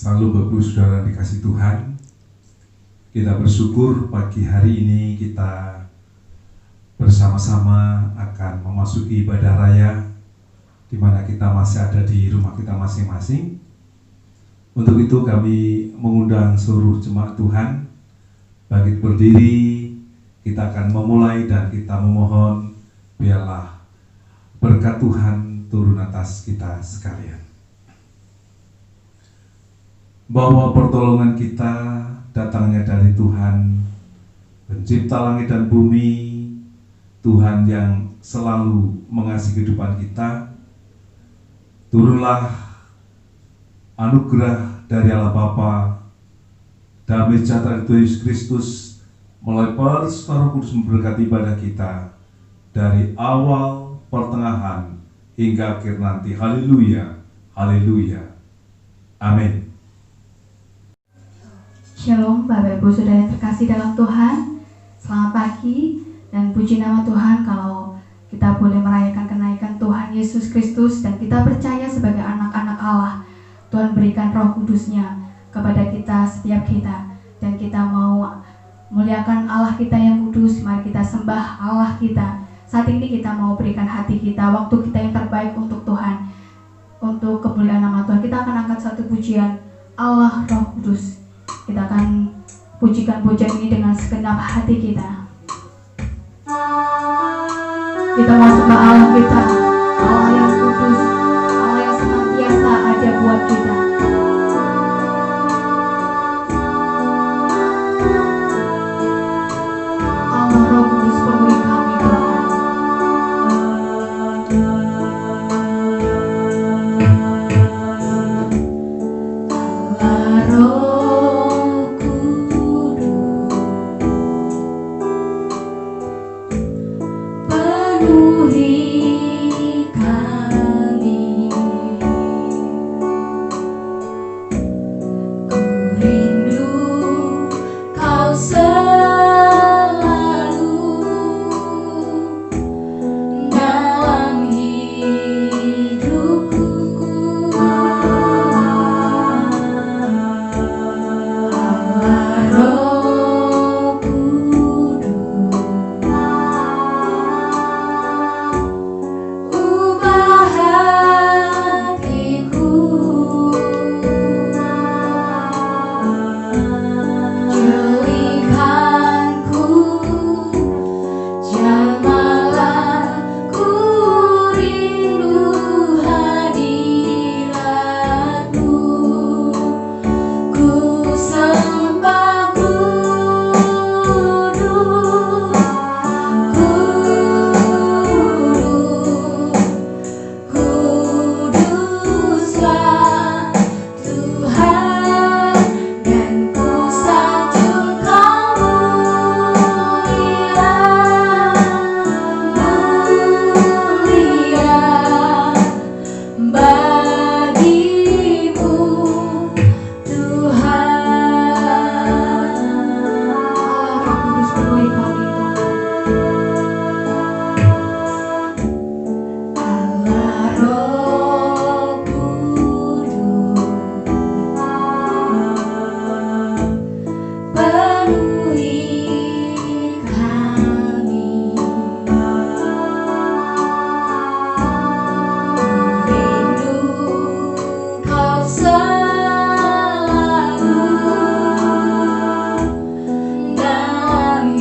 Selalu Bapak Saudara dikasih Tuhan, kita bersyukur pagi hari ini kita bersama-sama akan memasuki ibadah raya di mana kita masih ada di rumah kita masing-masing. Untuk itu kami mengundang seluruh jemaat Tuhan bangkit berdiri. Kita akan memulai dan kita memohon biarlah berkat Tuhan turun atas kita sekalian. Bahwa pertolongan kita datangnya dari Tuhan, pencipta langit dan bumi, Tuhan yang selalu mengasihi kehidupan kita. Turunlah anugerah dari Allah Bapa, damai sejahtera Tuhan Yesus Kristus melalui perestuan Roh Kudus memberkati ibadah kita dari awal, pertengahan, hingga akhir nanti. Haleluya, haleluya, amin. Shalom Bapak Ibu Saudara yang terkasih dalam Tuhan. Selamat pagi dan puji nama Tuhan kalau kita boleh merayakan kenaikan Tuhan Yesus Kristus dan kita percaya sebagai anak-anak Allah, Tuhan berikan Roh Kudus-Nya kepada kita, setiap kita, dan kita mau muliakan Allah kita yang kudus. Mari kita sembah Allah kita. Saat ini kita mau berikan hati kita, waktu kita yang terbaik untuk Tuhan, untuk kemuliaan nama Tuhan. Kita akan angkat satu pujian, Allah Roh Kudus. Kita akan pujikan pujian ini dengan segenap hati kita. Kita mau sembah Allah kita, Allah yang kudus, Allah yang senantiasa ada buat kita. Allah Roh Kudus penuhi kami Tuhan. Allah Roh selalu dalam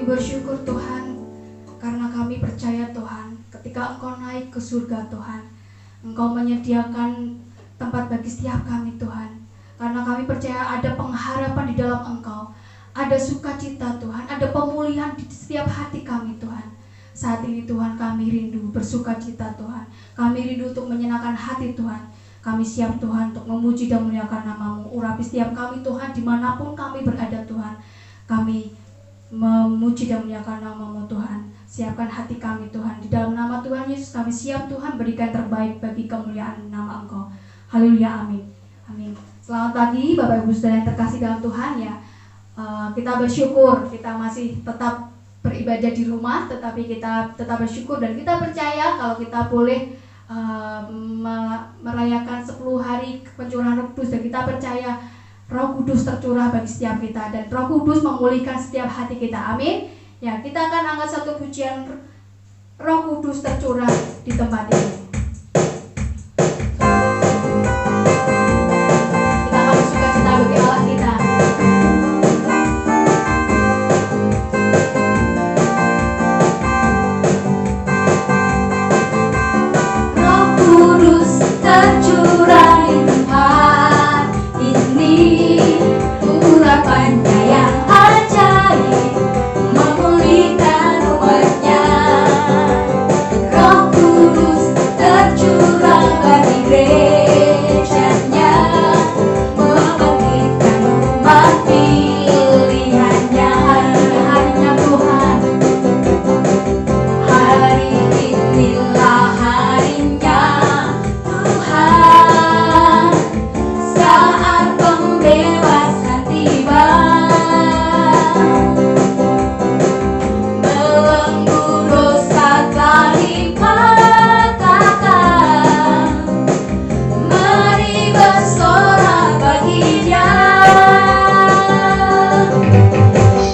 Kami bersyukur Tuhan, karena kami percaya Tuhan, ketika Engkau naik ke surga Tuhan, Engkau menyediakan tempat bagi setiap kami Tuhan. Karena kami percaya ada pengharapan di dalam Engkau, ada sukacita Tuhan, ada pemulihan di setiap hati kami Tuhan. Saat ini Tuhan, kami rindu bersukacita Tuhan, kami rindu untuk menyenangkan hati Tuhan. Kami siap Tuhan untuk memuji dan memuliakan nama-Mu. Urapi setiap kami Tuhan, dimanapun kami berada Tuhan. Kami memuji dan memuliakan nama-Mu Tuhan. Siapkan hati kami Tuhan. Di dalam nama Tuhan Yesus kami siap Tuhan, berikan terbaik bagi kemuliaan nama Engkau. Haleluya, amin. Amin. Selamat pagi Bapak Ibu Saudara yang terkasih dalam Tuhan ya. Kita bersyukur kita masih tetap beribadah di rumah, tetapi kita tetap bersyukur dan kita percaya kalau kita boleh merayakan 10 hari pencurahan Roh Kudus, dan kita percaya Roh Kudus tercurah bagi setiap kita dan Roh Kudus memulihkan setiap hati kita. Amin. Ya, kita akan angkat satu pujian Roh Kudus tercurah di tempat ini. Kita akan bersukacita bagi Allah kita. Roh Kudus tercurah di tempat ini, urapannya yang ajaib memulihkan umatnya. Roh Kudus tercurah bagi gerejanya, membangkitkan umat pilihannya. Harinya Tuhan, hari inilah harinya Tuhan, saat pembebasan tiba. Belenggu dosa telah dipatahkan, mari bersorak bagi Dia.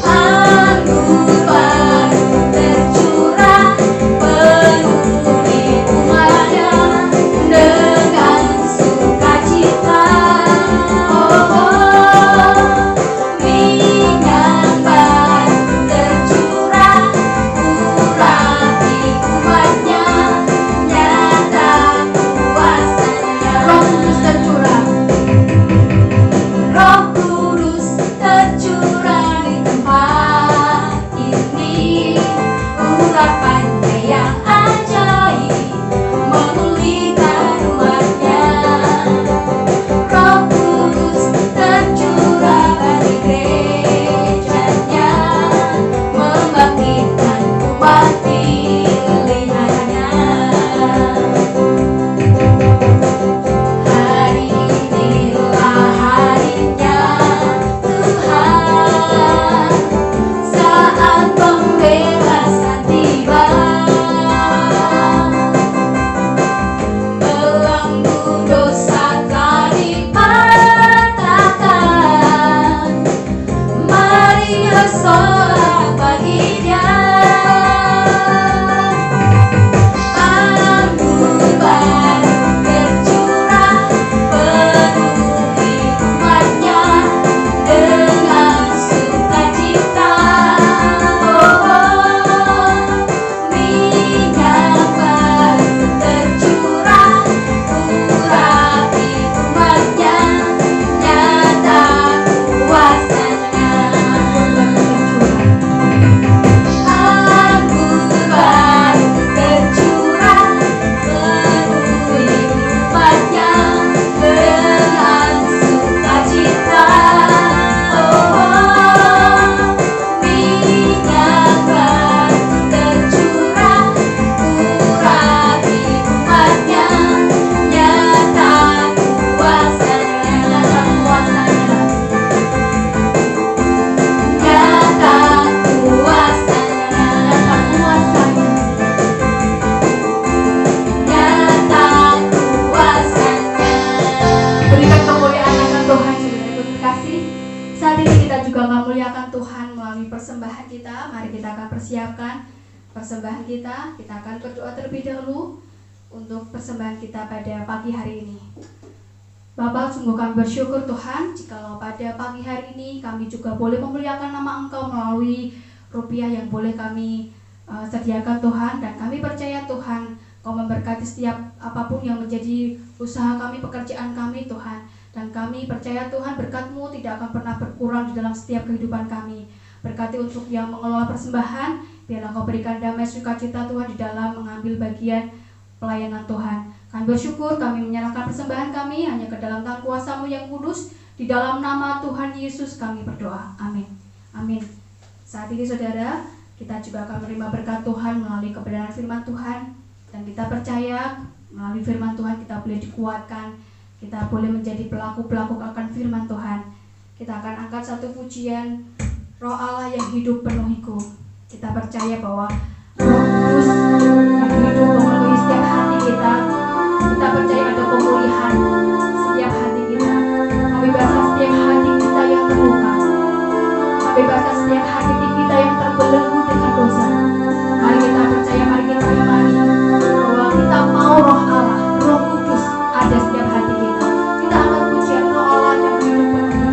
Anggur baru tercurah penuhi umatnya dengan sukacita. Minyak baru tercurah urapi umatnya, nyata kuasanya. Roh Kudus tercurah. Roh Kudus tercurah di tempat ini, urapannya yang ajaib memulihkan umatnya. Roh Kudus tercurah bagi gerejanya, membangkitkan umat pilihannya. Hari inilah harinya Tuhan, saat pembebasan tiba. Belenggu dosa telah dipatahkan, mari bersorak bagi Dia. Anggur baru tercurah penuhi umatnya dengan sukacita. Minyak baru tercurah urapi umatnya, nyata kuasanya. Anggur baru tercurah penuhi umatnya dengan sukacita. Minyak baru tercurah urapi umatnya, nyata kuasanya. Nyata kuasanya. Nyata kuasanya. Nyata kuasanya. Nyata kuasanya. Berikan kemuliaan akan Tuhan, saudara terkasih. Saat ini kita juga memuliakan Tuhan melalui persembahan kita. Mari kita akan persiapkan persembahan kita. Kita akan berdoa terlebih dahulu untuk persembahan kita pada pagi hari ini. Bapak, sungguh kami bersyukur Tuhan, jikalau pada pagi hari ini kami juga boleh memuliakan nama Engkau melalui rupiah yang boleh kami sediakan Tuhan. Dan kami percaya Tuhan, Kau memberkati setiap apapun yang menjadi usaha kami, pekerjaan kami Tuhan. Dan kami percaya Tuhan, berkat-Mu tidak akan pernah berkurang di dalam setiap kehidupan kami. Berkati untuk yang mengelola persembahan, biarlah Kau berikan damai sukacita Tuhan di dalam mengambil bagian pelayanan Tuhan. Kami bersyukur, kami menyerahkan persembahan kami hanya ke dalam tangan kuasa-Mu yang kudus. Di dalam nama Tuhan Yesus kami berdoa. Amin. Amin. Saat ini saudara, kita juga akan menerima berkat Tuhan melalui kebenaran firman Tuhan. Dan kita percaya melalui firman Tuhan kita boleh dikuatkan, kita boleh menjadi pelaku-pelaku akan firman Tuhan. Kita akan angkat satu pujian, Roh Allah yang hidup penuhiku. Kita percaya bahwa Roh Kudus yang hidup memenuhi setiap hati kita. Kita percaya ada pemulihan setiap hati kita. Membebaskan setiap hati kita yang terluka, membebaskan setiap hati kita yang terbelenggu dengan dosa. Mari kita percaya, mari kita imani bahwa kita mau Roh Allah, Roh Kudus ada setiap hati kita. Kita akan pujian Roh Allah yang hidup penuhiku.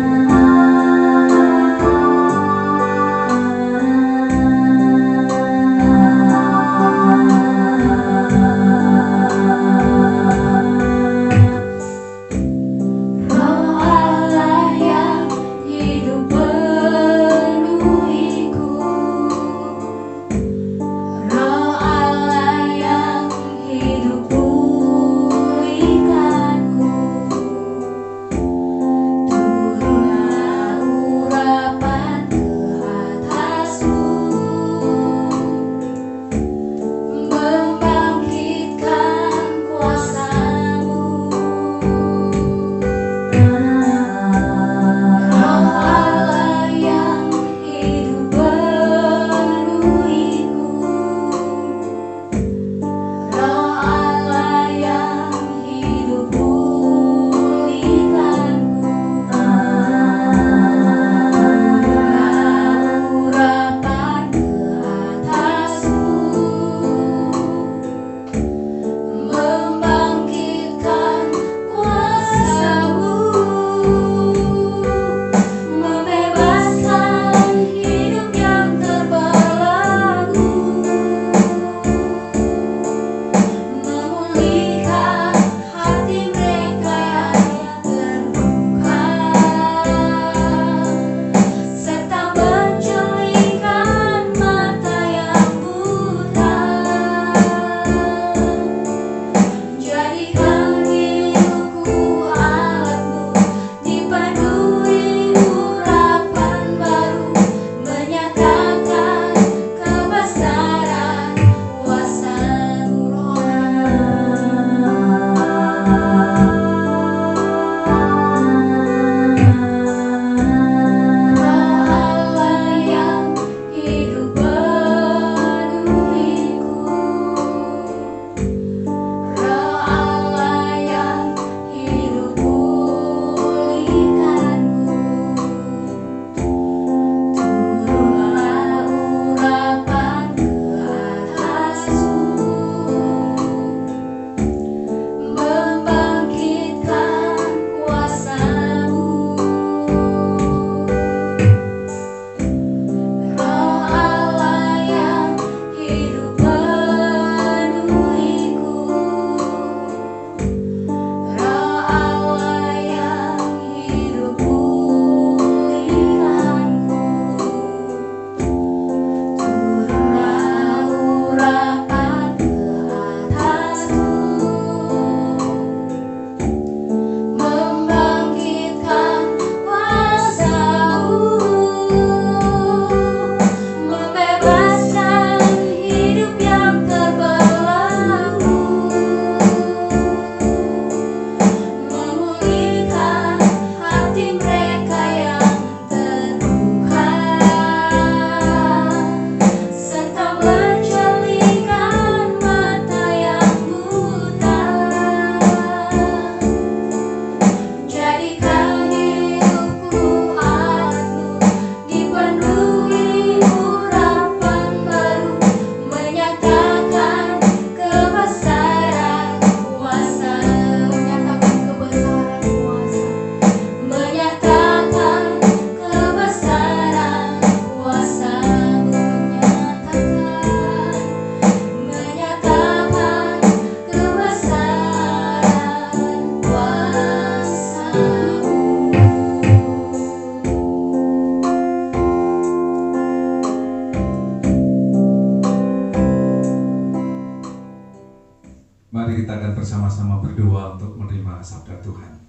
Mari kita akan bersama-sama berdoa untuk menerima sabda Tuhan.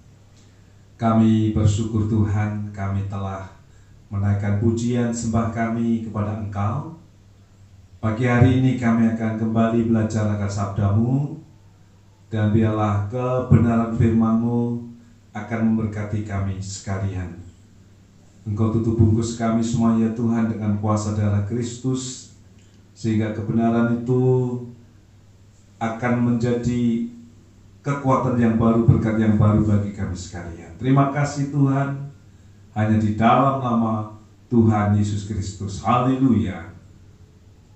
Kami bersyukur Tuhan, kami telah menaikkan pujian sembah kami kepada Engkau. Pagi hari ini kami akan kembali belajar akan sabda-Mu, dan biarlah kebenaran firman-Mu akan memberkati kami sekalian. Engkau tutup bungkus kami semua ya Tuhan dengan kuasa darah Kristus, sehingga kebenaran itu akan menjadi kekuatan yang baru, berkat yang baru bagi kami sekalian. Terima kasih Tuhan, hanya di dalam nama Tuhan Yesus Kristus. Haleluya.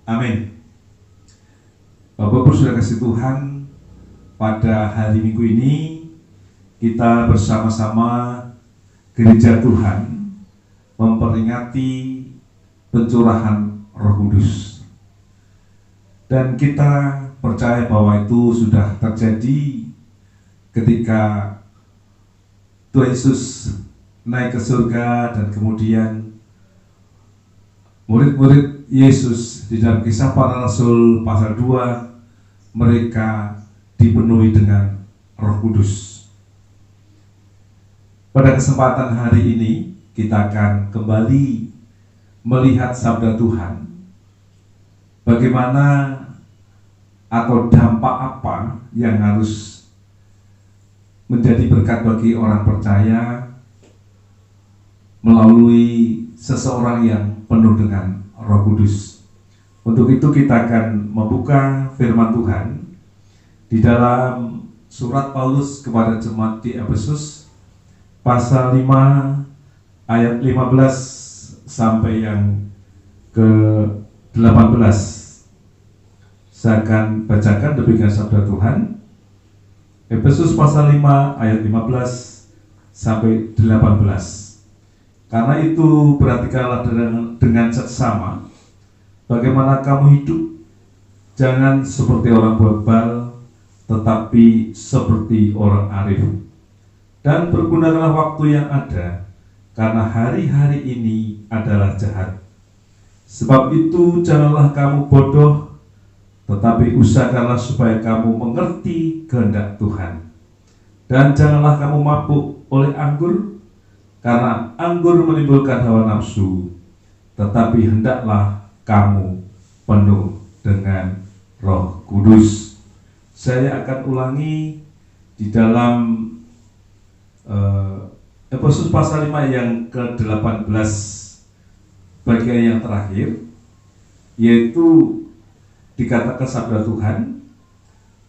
Amin. Bapak-Ibu sudah kasih Tuhan, pada hari Minggu ini kita bersama-sama Gereja Tuhan memperingati pencurahan Roh Kudus. Dan kita percaya bahwa itu sudah terjadi ketika Tuhan Yesus naik ke surga, dan kemudian murid-murid Yesus di dalam Kisah Para Rasul pasal 2, mereka dipenuhi dengan Roh Kudus. Pada kesempatan hari ini kita akan kembali melihat sabda Tuhan, bagaimana atau dampak apa yang harus menjadi berkat bagi orang percaya melalui seseorang yang penuh dengan Roh Kudus. Untuk itu kita akan membuka firman Tuhan di dalam surat Paulus kepada jemaat di Efesus pasal 5 ayat 15 sampai yang ke-18. Saya akan bacakan demikian sabda Tuhan. Efesus pasal 5 ayat 15 sampai 18. Karena itu perhatikanlah dengan seksama bagaimana kamu hidup, jangan seperti orang bebal, tetapi seperti orang arif. Dan pergunakanlah waktu yang ada, karena hari-hari ini adalah jahat. Sebab itu janganlah kamu bodoh, tetapi usahakanlah supaya kamu mengerti kehendak Tuhan. Dan janganlah kamu mabuk oleh anggur, karena anggur menimbulkan hawa nafsu, tetapi hendaklah kamu penuh dengan Roh Kudus. Saya akan ulangi di dalam Efesus pasal 5 yang ke-18 bagian yang terakhir, yaitu dikatakan sabda Tuhan,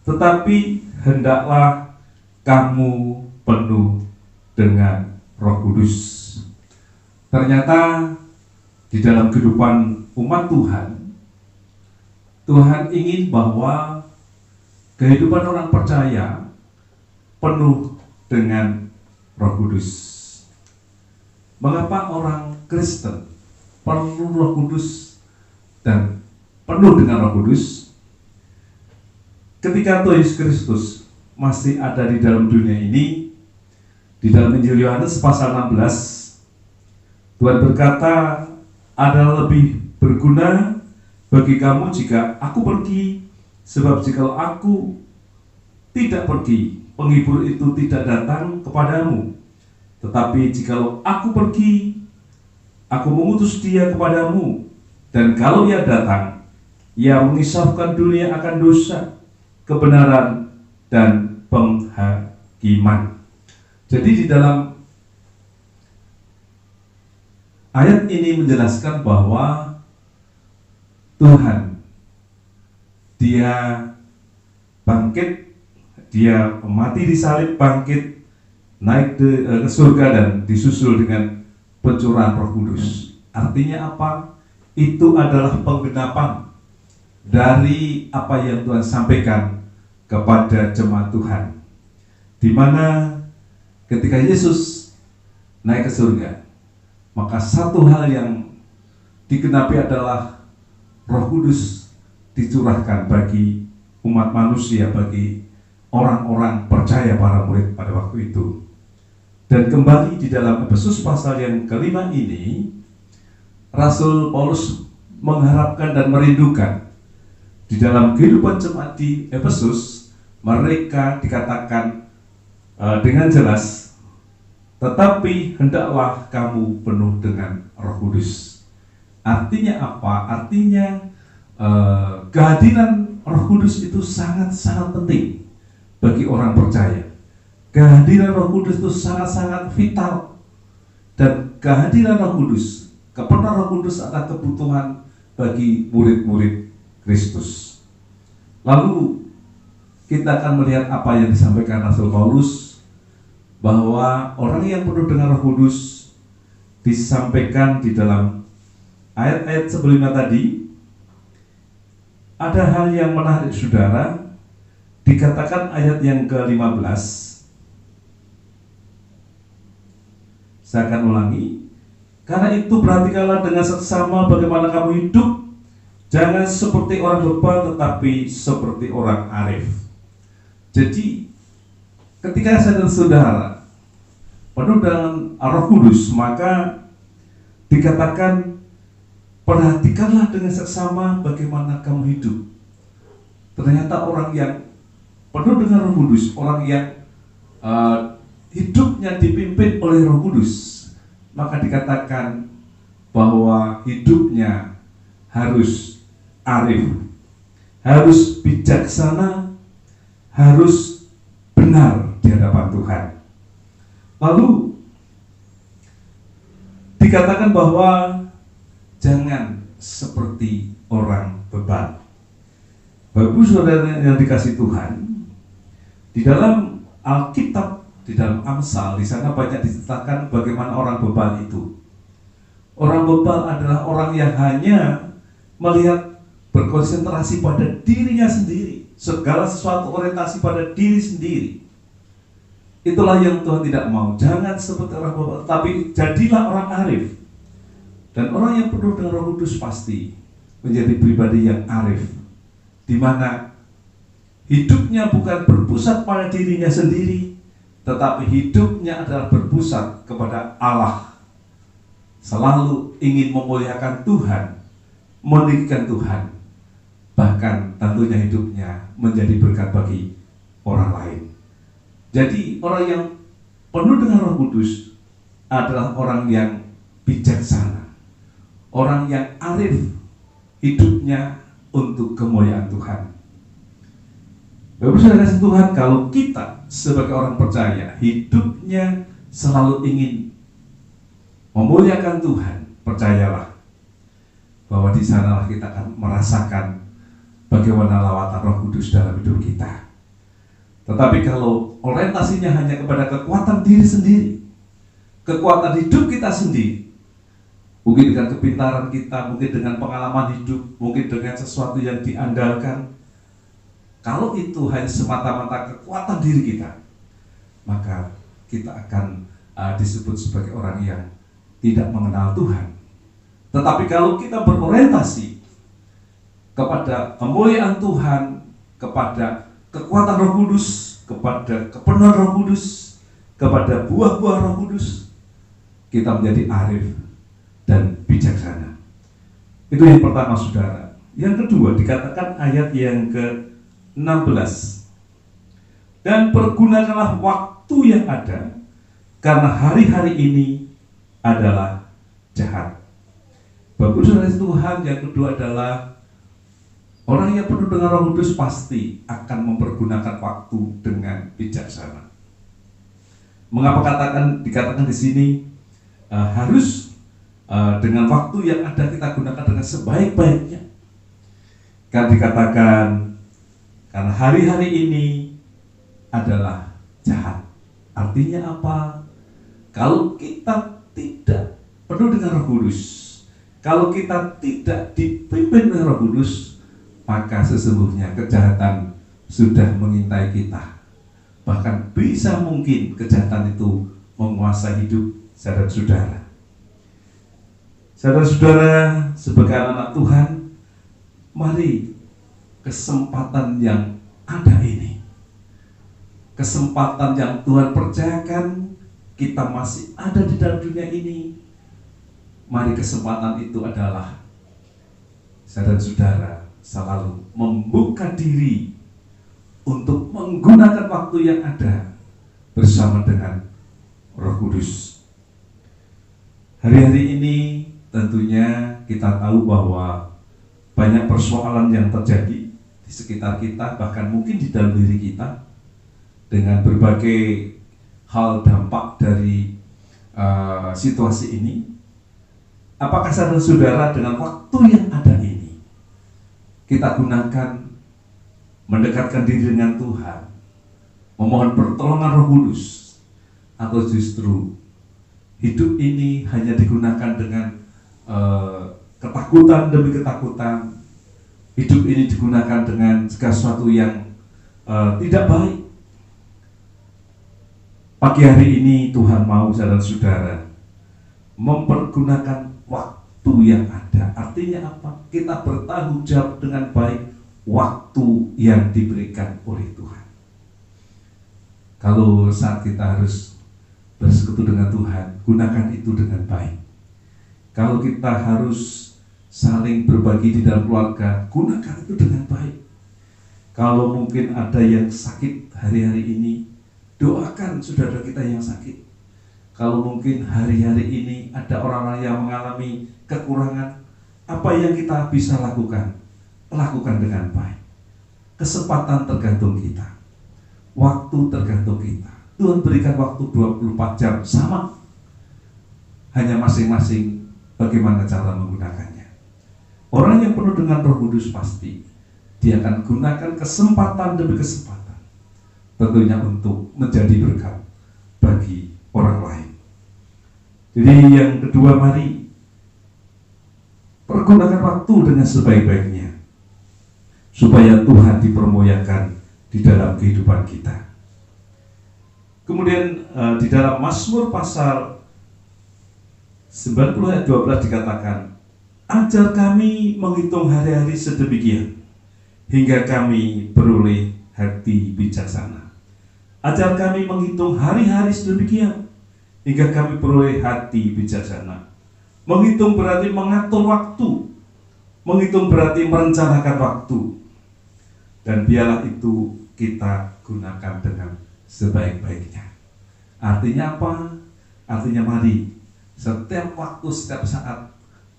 tetapi hendaklah kamu penuh dengan Roh Kudus. Ternyata di dalam kehidupan umat Tuhan, Tuhan ingin bahwa kehidupan orang percaya penuh dengan Roh Kudus. Mengapa orang Kristen perlu Roh Kudus dan penuh dengan Roh Kudus? Ketika Tuhan Yesus Kristus masih ada di dalam dunia ini, di dalam Injil Yohanes pasal 16, Tuhan berkata, adalah lebih berguna bagi kamu jika aku pergi, sebab jika aku tidak pergi, penghibur itu tidak datang kepadamu. Tetapi jikalau aku pergi, aku mengutus dia kepadamu. Dan kalau ia datang, ia mengisahkan dunia akan dosa, kebenaran, dan penghakiman. Jadi di dalam ayat ini menjelaskan bahwa Tuhan, dia bangkit, dia mati di salib, bangkit, naik ke surga, dan disusul dengan pencurahan Roh Kudus. Artinya apa? Itu adalah penggenapan dari apa yang Tuhan sampaikan kepada jemaat Tuhan, di mana ketika Yesus naik ke surga, maka satu hal yang digenapi adalah Roh Kudus dicurahkan bagi umat manusia, bagi orang-orang percaya, para murid pada waktu itu. Dan kembali di dalam Efesus pasal yang kelima ini, Rasul Paulus mengharapkan dan merindukan di dalam kehidupan jemaat di Efesus mereka dikatakan dengan jelas, tetapi hendaklah kamu penuh dengan Roh Kudus. Artinya apa? Artinya kehadiran Roh Kudus itu sangat-sangat penting bagi orang percaya. Kehadiran Roh Kudus itu sangat-sangat vital, dan kehadiran Roh Kudus, kepenuhan Roh Kudus adalah kebutuhan bagi murid-murid Kristus. Lalu kita akan melihat apa yang disampaikan Rasul Paulus, bahwa orang yang penuh dengan Roh Kudus disampaikan di dalam ayat-ayat sebelumnya tadi. Ada hal yang menarik, saudara. Dikatakan ayat yang ke-15, saya akan ulangi. Karena itu perhatikanlah dengan seksama bagaimana kamu hidup, jangan seperti orang bebal, tetapi seperti orang arif. Jadi ketika saya dan saudara penuh dengan Roh Kudus, maka dikatakan perhatikanlah dengan seksama bagaimana kamu hidup. Ternyata orang yang penuh dengan Roh Kudus, orang yang hidupnya dipimpin oleh Roh Kudus, maka dikatakan bahwa hidupnya harus arif, harus bijaksana, harus benar di hadapan Tuhan. Lalu dikatakan bahwa jangan seperti orang bebal. Bapak Ibu Saudara yang dikasih Tuhan, di dalam Alkitab, di dalam Amsal, di sana banyak diceritakan bagaimana orang bebal itu. Orang bebal adalah orang yang hanya melihat, berkonsentrasi pada dirinya sendiri, segala sesuatu orientasi pada diri sendiri. Itulah yang Tuhan tidak mau. Jangan seperti orang bebal, tapi jadilah orang arif. Dan orang yang penuh dengan Roh Kudus pasti menjadi pribadi yang arif, di mana hidupnya bukan berpusat pada dirinya sendiri, tetapi hidupnya adalah berpusat kepada Allah. Selalu ingin memuliakan Tuhan, meninggikan Tuhan, bahkan tentunya hidupnya menjadi berkat bagi orang lain. Jadi orang yang penuh dengan Roh Kudus adalah orang yang bijaksana, orang yang arif, hidupnya untuk kemuliaan Tuhan. Bapak Saudara kasih Tuhan, kalau kita sebagai orang percaya hidupnya selalu ingin memuliakan Tuhan, percayalah bahwa di sanalah kita akan merasakan bagaimana lawatan Roh Kudus dalam hidup kita. Tetapi kalau orientasinya hanya kepada kekuatan diri sendiri, kekuatan hidup kita sendiri, mungkin dengan kepintaran kita, mungkin dengan pengalaman hidup, mungkin dengan sesuatu yang diandalkan, kalau itu hanya semata-mata kekuatan diri kita, maka kita akan disebut sebagai orang yang tidak mengenal Tuhan. Tetapi kalau kita berorientasi kepada kemuliaan Tuhan, kepada kekuatan Roh Kudus, kepada kepenuhan Roh Kudus, kepada buah-buah Roh Kudus, kita menjadi arif dan bijaksana. Itu yang pertama, saudara. Yang kedua, dikatakan ayat yang ke-16, dan pergunakanlah waktu yang ada, karena hari-hari ini adalah jahat. Bapak Saudara Tuhan, yang kedua adalah orang yang penuh dengan Roh Kudus pasti akan mempergunakan waktu dengan bijaksana. Mengapa dikatakan di sini harus dengan waktu yang ada kita gunakan dengan sebaik-baiknya? Kan dikatakan karena hari-hari ini adalah jahat. Artinya apa? Kalau kita tidak penuh dengan Roh Kudus, kalau kita tidak dipimpin oleh Roh Kudus, maka sesungguhnya kejahatan sudah mengintai kita. Bahkan bisa mungkin kejahatan itu menguasai hidup saudara-saudara. Saudara-saudara, sebagai anak Tuhan, mari kesempatan yang ada ini, kesempatan yang Tuhan percayakan, kita masih ada di dalam dunia ini. Mari kesempatan itu adalah saudara-saudara selalu membuka diri untuk menggunakan waktu yang ada bersama dengan Roh Kudus. Hari-hari ini tentunya kita tahu bahwa banyak persoalan yang terjadi di sekitar kita, bahkan mungkin di dalam diri kita, dengan berbagai hal dampak dari situasi ini. Apakah saudara-saudara dengan waktu yang ada ini kita gunakan mendekatkan diri dengan Tuhan, memohon pertolongan Roh Kudus, atau justru hidup ini hanya digunakan dengan ketakutan demi ketakutan, hidup ini digunakan dengan segala sesuatu yang tidak baik? Pagi hari ini Tuhan mau saudara-saudara mempergunakan waktu yang ada. Artinya apa? Kita bertanggung jawab dengan baik waktu yang diberikan oleh Tuhan. Kalau saat kita harus bersekutu dengan Tuhan, gunakan itu dengan baik. Kalau kita harus saling berbagi di dalam keluarga, gunakan itu dengan baik. Kalau mungkin ada yang sakit hari-hari ini, doakan saudara kita yang sakit. Kalau mungkin hari-hari ini ada orang-orang yang mengalami kekurangan, apa yang kita bisa lakukan? Lakukan dengan baik. Kesempatan tergantung kita, waktu tergantung kita. Tuhan berikan waktu 24 jam sama, hanya masing-masing bagaimana cara menggunakannya. Orang yang penuh dengan Roh Kudus pasti dia akan gunakan kesempatan demi kesempatan, tentunya untuk menjadi berkat bagi orang lain. Jadi yang kedua, mari pergunakan waktu dengan sebaik-baiknya supaya Tuhan dipermuliakan di dalam kehidupan kita. Kemudian di dalam Mazmur pasal 90 ayat 12 dikatakan, ajar kami menghitung hari-hari sedemikian hingga kami beroleh hati bijaksana. Ajar kami menghitung hari-hari sedemikian hingga kami beroleh hati bijaksana. Menghitung berarti mengatur waktu, menghitung berarti merencanakan waktu, dan biarlah itu kita gunakan dengan sebaik-baiknya. Artinya apa? Artinya mari setiap waktu, setiap saat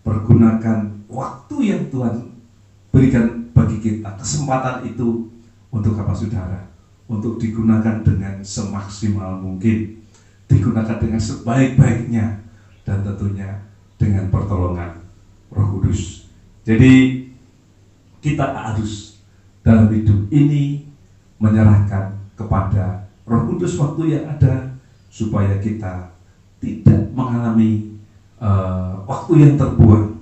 pergunakan waktu yang Tuhan berikan bagi kita. Kesempatan itu untuk apa saudara? Untuk digunakan dengan semaksimal mungkin, digunakan dengan sebaik-baiknya, dan tentunya dengan pertolongan Roh Kudus. Jadi kita harus dalam hidup ini menyerahkan kepada Roh Kudus waktu yang ada, supaya kita tidak mengalami waktu yang terbuang.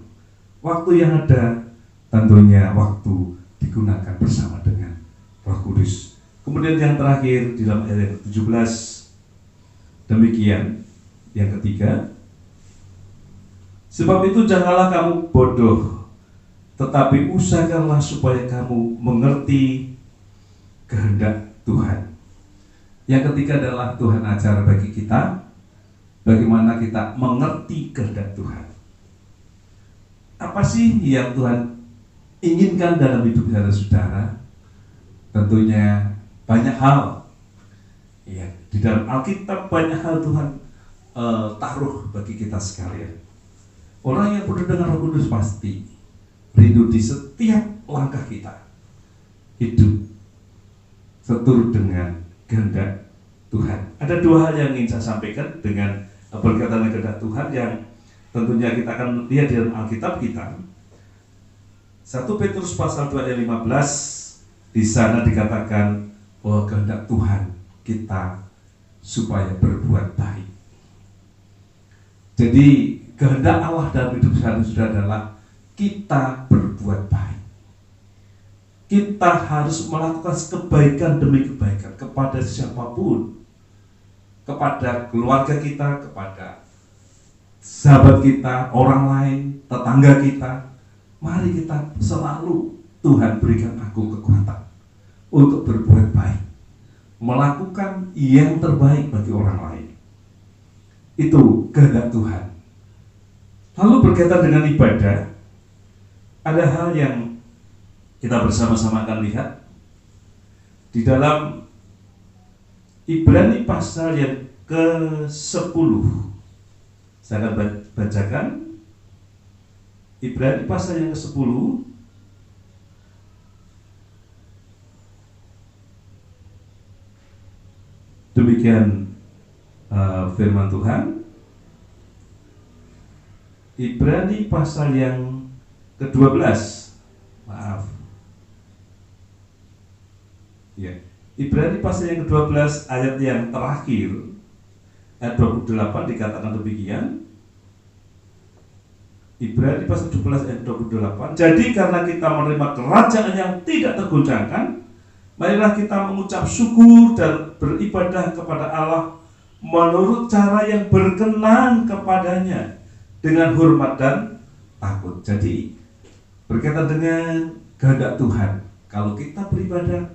Waktu yang ada tentunya waktu digunakan bersama dengan Roh Kudus. Kemudian yang terakhir di dalam ayat 17, demikian yang ketiga, sebab itu janganlah kamu bodoh, tetapi usahakanlah supaya kamu mengerti kehendak Tuhan. Yang ketiga adalah Tuhan ajar bagi kita bagaimana kita mengerti kehendak Tuhan. Apa sih yang Tuhan inginkan dalam hidup saudara? Tentunya banyak hal. Ya, di dalam Alkitab banyak hal Tuhan taruh bagi kita sekalian. Orang yang penuh dengan Roh Kudus pasti rindu di setiap langkah kita hidup seturut dengan kehendak Tuhan. Ada dua hal yang ingin saya sampaikan dengan berkaitan dengan kehendak Tuhan yang tentunya kita akan lihat di dalam Alkitab kita. 1 Petrus pasal 2 ayat 15, di sana dikatakan bahwa kehendak Tuhan kita supaya berbuat baik. Jadi kehendak Allah dalam hidup saudara adalah kita berbuat baik. Kita harus melakukan kebaikan demi kebaikan kepada siapapun, kepada keluarga kita, kepada sahabat kita, orang lain, tetangga kita. Mari kita selalu, Tuhan berikan aku kekuatan untuk berbuat baik, melakukan yang terbaik bagi orang lain. Itu kehendak Tuhan. Lalu berkaitan dengan ibadah, ada hal yang kita bersama-sama akan lihat. di dalam Ibrani pasal yang ke-10. Saya akan bacakan Ibrani pasal yang ke-10. Demikian firman Tuhan. Ibrani pasal yang ke-12. Maaf. Ya. Ibrani pasal yang ke-12 ayat yang terakhir, ayat 28 dikatakan demikian. Ibrani pasal 12 ayat 28. Jadi karena kita menerima kerajaan yang tidak tergoncangkan, marilah kita mengucap syukur dan beribadah kepada Allah menurut cara yang berkenan kepadanya dengan hormat dan takut. Jadi berkaitan dengan kehendak Tuhan, kalau kita beribadah,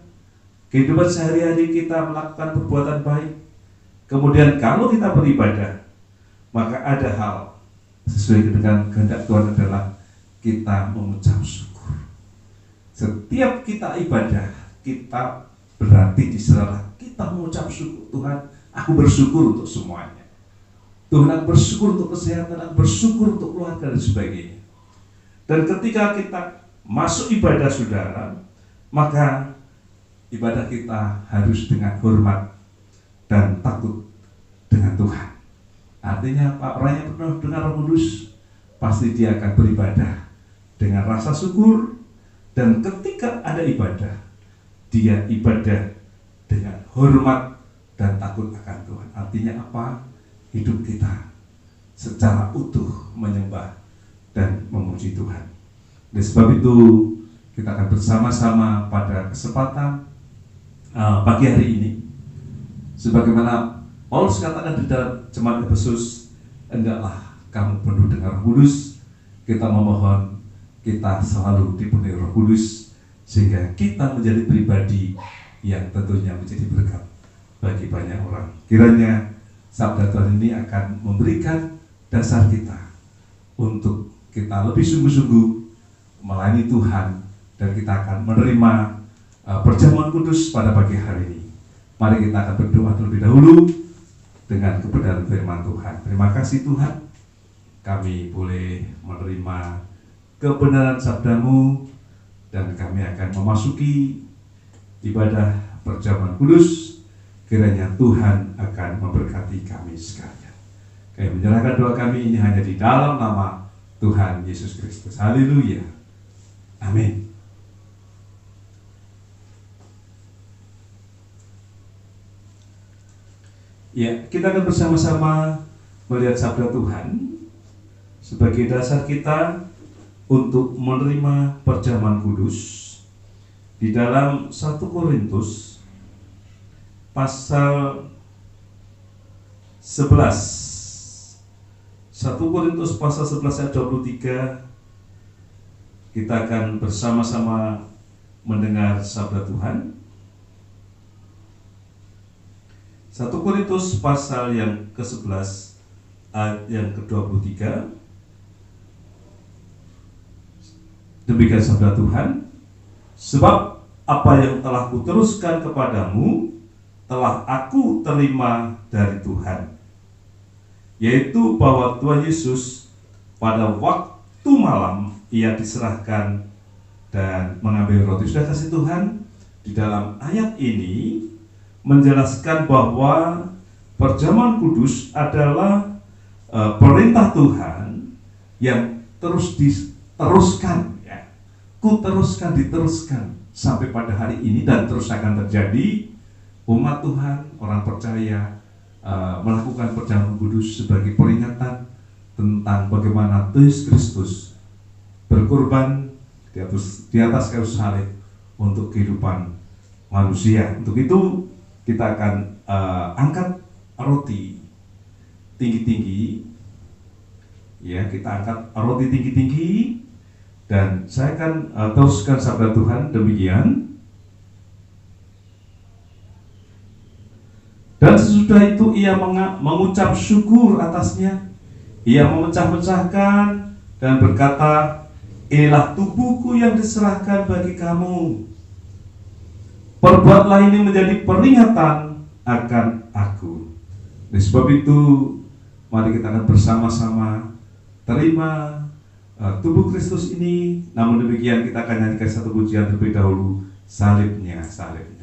kehidupan sehari-hari kita melakukan perbuatan baik, kemudian kalau kita beribadah, maka ada hal sesuai dengan kehendak Tuhan adalah kita mengucap syukur. Setiap kita ibadah, kita berarti diserah kita mengucap syukur. Tuhan, aku bersyukur untuk semuanya. Tuhan, aku bersyukur untuk kesehatan, aku bersyukur untuk keluarga dan sebagainya. Dan ketika kita masuk ibadah, saudara, maka ibadah kita harus dengan hormat dan takut dengan Tuhan. Artinya orang yang penuh dengan Roh Kudus pasti dia akan beribadah dengan rasa syukur, dan ketika ada ibadah, dia ibadah dengan hormat dan takut akan Tuhan. Artinya apa? Hidup kita secara utuh menyembah dan memuji Tuhan. Oleh sebab itu kita akan bersama-sama pada kesempatan pagi hari ini, sebagaimana Paulus katakan di dalam jemaat Efesus, hendaklah kamu penuh dengan Roh Kudus. Kita memohon kita selalu dipenuhi Roh Kudus, sehingga kita menjadi pribadi yang tentunya menjadi berkat bagi banyak orang. Kiranya sabda Tuhan ini akan memberikan dasar kita untuk kita lebih sungguh-sungguh melayani Tuhan, dan kita akan menerima perjamuan kudus pada pagi hari ini. Mari kita akan berdoa terlebih dahulu dengan kebenaran firman Tuhan. Terima kasih Tuhan, kami boleh menerima kebenaran sabda-Mu, dan kami akan memasuki ibadah perjamuan kudus. Kiranya Tuhan akan memberkati kami sekalian. Kami menyerahkan doa kami ini hanya di dalam nama Tuhan Yesus Kristus. Haleluya. Amin. Ya, kita akan bersama-sama melihat sabda Tuhan sebagai dasar kita untuk menerima perjamuan kudus di dalam 1 Korintus pasal 11. 1 Korintus pasal 11 ayat 23. Kita akan bersama-sama mendengar sabda Tuhan. 1 Korintus pasal yang ke-11 ayat yang ke-23. Demikian sabda Tuhan, sebab apa yang telah kuteruskan kepadamu telah aku terima dari Tuhan, yaitu bahwa Tuhan Yesus pada waktu malam ia diserahkan dan mengambil roti. Sudah kasih Tuhan di dalam ayat ini menjelaskan bahwa perjamuan kudus adalah perintah Tuhan yang terus diteruskan, ya. Diteruskan sampai pada hari ini, dan terus akan terjadi. Umat Tuhan, orang percaya melakukan perjamuan kudus sebagai peringatan tentang bagaimana Yesus Kristus berkorban di atas kayu salib untuk kehidupan manusia. Untuk itu kita akan angkat roti tinggi-tinggi, ya, kita angkat roti tinggi-tinggi, dan saya akan teruskan sabda Tuhan demikian. Dan sesudah itu ia mengucap syukur atasnya, ia memecah-mecahkan dan berkata, inilah tubuhku yang diserahkan bagi kamu. Perbuatlah ini menjadi peringatan akan aku. Oleh sebab itu, mari kita akan bersama-sama terima tubuh Kristus ini. Namun demikian kita akan nyanyikan satu pujian terlebih dahulu, salibnya, salibnya.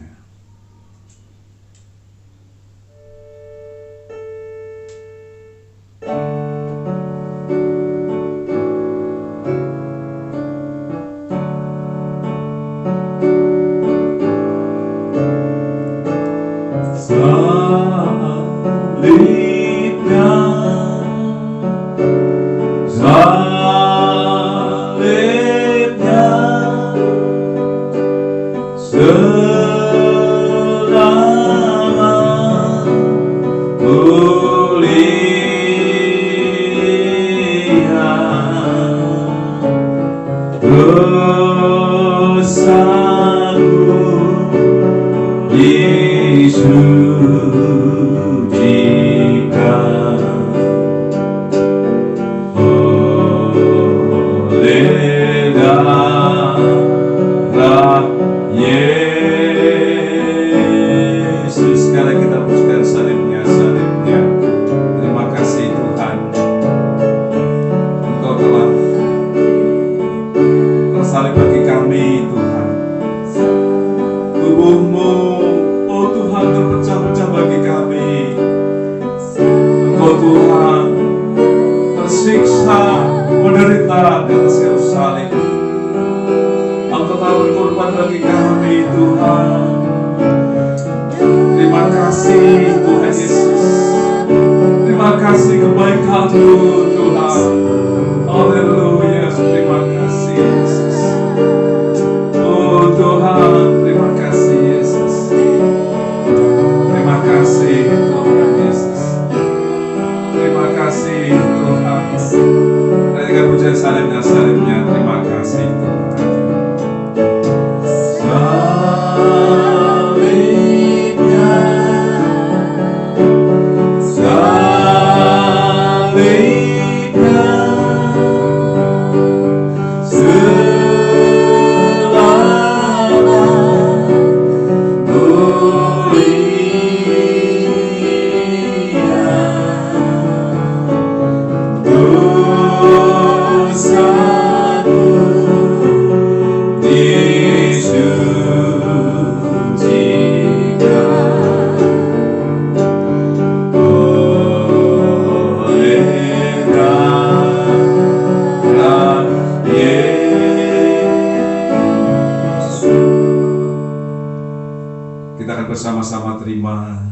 Bersama-sama terima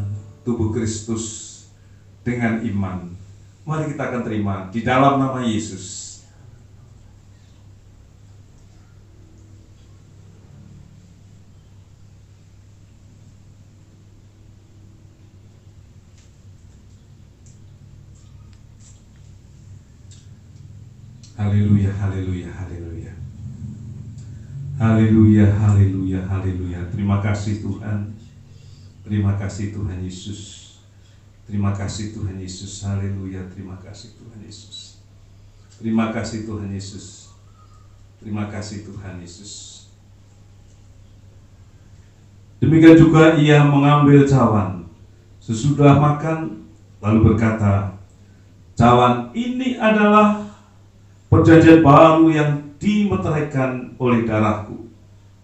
tubuh Kristus dengan iman. Mari kita akan terima di dalam nama Yesus. Haleluya, haleluya, haleluya. Haleluya, haleluya, haleluya. Terima kasih Tuhan. Terima kasih Tuhan Yesus. Terima kasih Tuhan Yesus. Haleluya. Terima kasih Tuhan Yesus. Terima kasih Tuhan Yesus. Terima kasih Tuhan Yesus. Demikian juga ia mengambil cawan sesudah makan, lalu berkata, cawan ini adalah perjanjian baru yang dimeteraikan oleh darahku.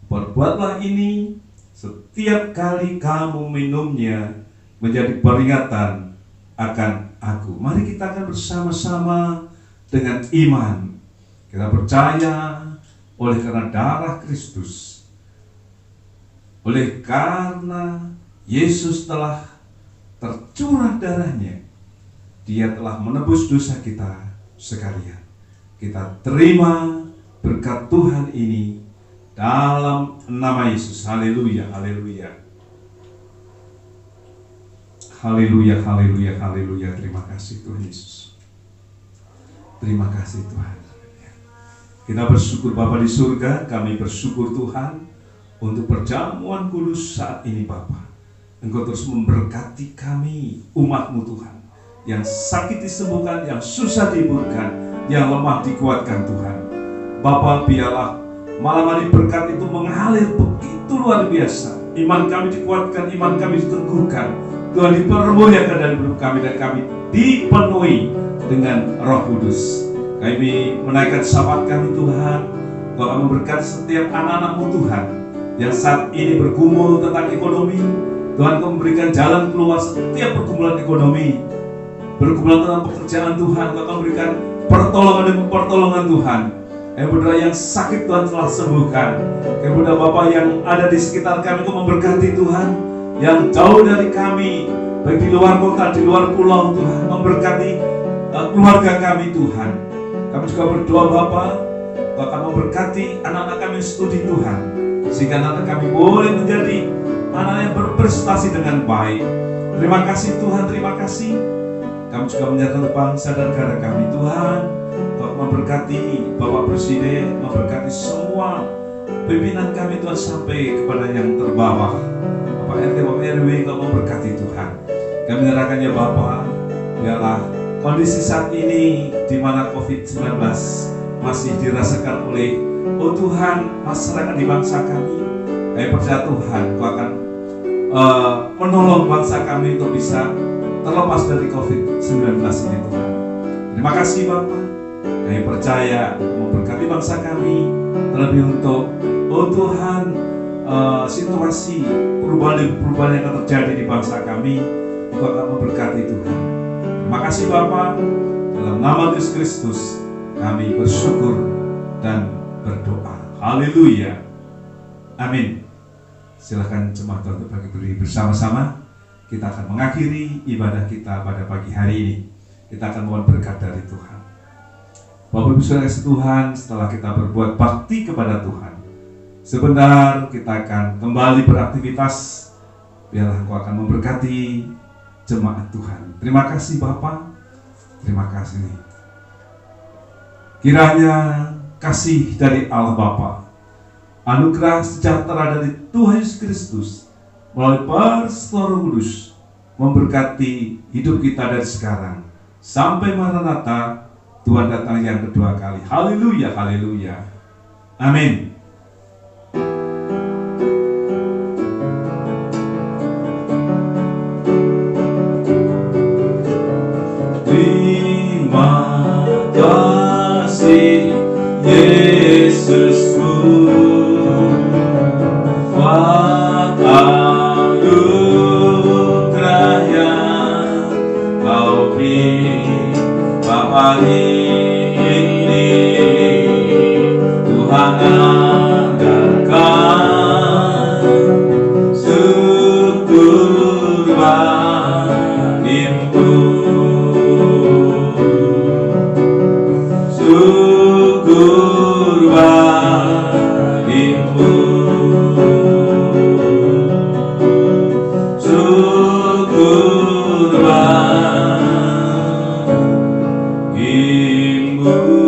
Perbuatlah ini setiap kali kamu minumnya menjadi peringatan akan aku. Mari kita akan bersama-sama dengan iman. Kita percaya oleh karena darah Kristus, oleh karena Yesus telah tercurah darahnya, Dia telah menebus dosa kita sekalian. Kita terima berkat Tuhan ini dalam nama Yesus. Haleluya, haleluya. Haleluya, haleluya, haleluya. Terima kasih Tuhan Yesus. Terima kasih Tuhan. Kita bersyukur Bapa di surga, kami bersyukur Tuhan untuk perjamuan kudus saat ini Bapa. Engkau terus memberkati kami, umat-Mu Tuhan, yang sakit disembuhkan, yang susah dihiburkan, yang lemah dikuatkan Tuhan. Bapa, biarlah malam hari berkat itu mengalir begitu luar biasa iman kami dikuatkan, iman kami diteguhkan. Tuhan dipermuliakan dalam hidup kami, dan kami dipenuhi dengan Roh Kudus. Kami menaikkan syafaat kami Tuhan, Kau akan memberkati setiap anak-anak-Mu Tuhan yang saat ini bergumul tentang ekonomi. Tuhan, Kau memberikan jalan keluar setiap pergumulan ekonomi, bergumulan tentang pekerjaan Tuhan. Kau akan memberikan pertolongan demi pertolongan Tuhan. Kami berdoa yang sakit Tuhan telah sembuhkan. Kami berdoa Bapa yang ada di sekitar kami, Kau memberkati Tuhan. Yang jauh dari kami, baik di luar kota, di luar pulau Tuhan, memberkati keluarga kami Tuhan. Kami juga berdoa Bapa, Kau akan memberkati anak-anak kami studi Tuhan, sehingga anak kami boleh menjadi anak yang berprestasi dengan baik. Terima kasih Tuhan, terima kasih. Kami juga menyerahkan bangsa dan negara kami Tuhan. Kau memberkati Bapak Presiden, memberkati semua pimpinan kami Tuhan, sampai kepada yang terbawah, Bapak RT, Bapak RW. Kau memberkati Tuhan. Kami menyerahkan ya Bapak, biarlah kondisi saat ini di mana COVID-19 masih dirasakan oleh Tuhan masyarakat di bangsa kami. Kami percaya Tuhan, Kau akan menolong bangsa kami untuk bisa terlepas dari COVID-19 ini Tuhan. Terima kasih Bapak. Kami percaya memberkati bangsa kami, terlebih untuk Tuhan situasi perubahan yang akan terjadi di bangsa kami, Kau akan memberkati Tuhan. Terima kasih Bapak. Dalam nama Yesus Kristus kami bersyukur dan berdoa. Haleluya. Amin. Silakan jemaat Tuhan untuk berdiri bersama-sama. Kita akan mengakhiri ibadah kita pada pagi hari ini. Kita akan mohon berkat dari Tuhan. Bapak Ibu Saudara kasih Tuhan, setelah kita berbuat bakti kepada Tuhan, sebentar kita akan kembali beraktivitas. Biarlah Engkau akan memberkati jemaat Tuhan. Terima kasih Bapak. Terima kasih. Kiranya kasih dari Allah Bapa, anugerah sejahtera dari Tuhan Yesus Kristus melalui persetujuan Roh Kudus memberkati hidup kita dari sekarang sampai Maranatha, Tuhan datang yang kedua kali. Haleluya, haleluya. Amin. Terima kasih Yesusku, buat anugerah yang Kau beri hari ini. Tuhan anggarkan syukur bagimu, syukur bagimu, syukur bagimu.